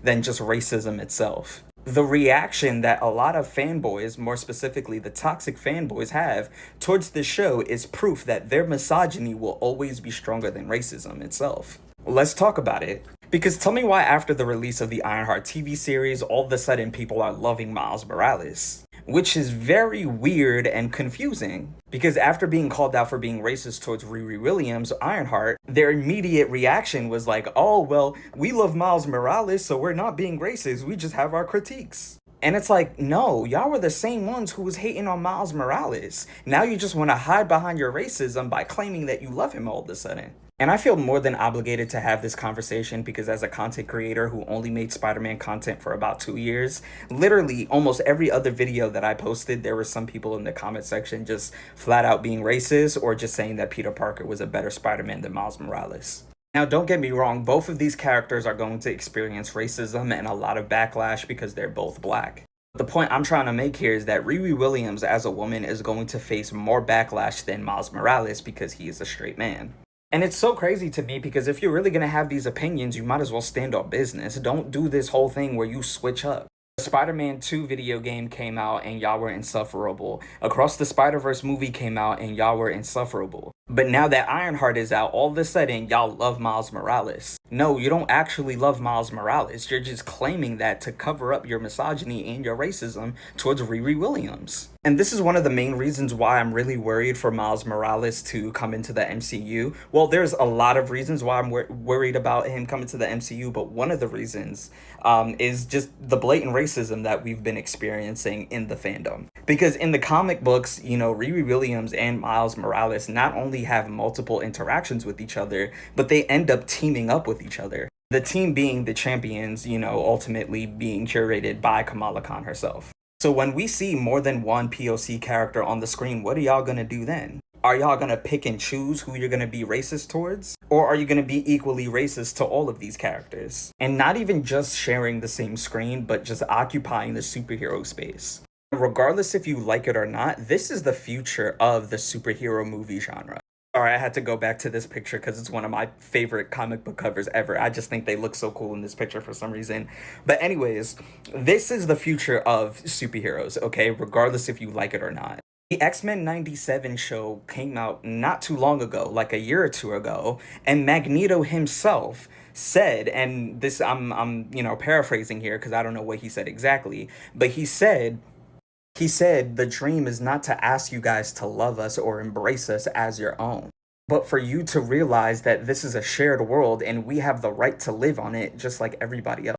than just racism itself. The reaction that a lot of fanboys, more specifically the toxic fanboys, have towards this show is proof that their misogyny will always be stronger than racism itself. Let's talk about it. Because tell me why after the release of the Ironheart TV series, all of a sudden people are loving Miles Morales. Which is very weird and confusing. Because after being called out for being racist towards Riri Williams, Ironheart, their immediate reaction was like, oh, well, we love Miles Morales, so we're not being racist, we just have our critiques. And it's like, no, y'all were the same ones who was hating on Miles Morales. Now you just want to hide behind your racism by claiming that you love him all of a sudden. And I feel more than obligated to have this conversation because as a content creator who only made Spider-Man content for about 2 years, literally almost every other video that I posted, there were some people in the comment section just flat out being racist or just saying that Peter Parker was a better Spider-Man than Miles Morales. Now, don't get me wrong, both of these characters are going to experience racism and a lot of backlash because they're both black. The point I'm trying to make here is that Riri Williams as a woman is going to face more backlash than Miles Morales because he is a straight man. And it's so crazy to me because if you're really going to have these opinions, you might as well stand on business. Don't do this whole thing where you switch up. The Spider-Man 2 video game came out and y'all were insufferable. Across the Spider-Verse movie came out and y'all were insufferable. But now that Ironheart is out, all of a sudden y'all love Miles Morales. No, you don't actually love Miles Morales. You're just claiming that to cover up your misogyny and your racism towards Riri Williams. And this is one of the main reasons why I'm really worried for Miles Morales to come into the MCU. Well, there's a lot of reasons why I'm worried about him coming to the MCU, but one of the reasons is just the blatant racism that we've been experiencing in the fandom. Because in the comic books, you know, Riri Williams and Miles Morales not only have multiple interactions with each other, but they end up teaming up with each other. The team being the champions, you know, ultimately being curated by Kamala Khan herself. So when we see more than one POC character on the screen, what are y'all gonna do then? Are y'all gonna pick and choose who you're gonna be racist towards? Or are you gonna be equally racist to all of these characters? And not even just sharing the same screen, but just occupying the superhero space. Regardless if you like it or not, this is the future of the superhero movie genre. Sorry, I had to go back to this picture because it's one of my favorite comic book covers ever. I just think they look so cool in this picture for some reason. But anyways, this is the future of superheroes, okay? Regardless if you like it or not. The X-Men 97 show came out not too long ago, like a year or two ago, and Magneto himself said, and this I'm paraphrasing here because I don't know what he said exactly, but he said, the dream is not to ask you guys to love us or embrace us as your own, but for you to realize that this is a shared world and we have the right to live on it just like everybody else.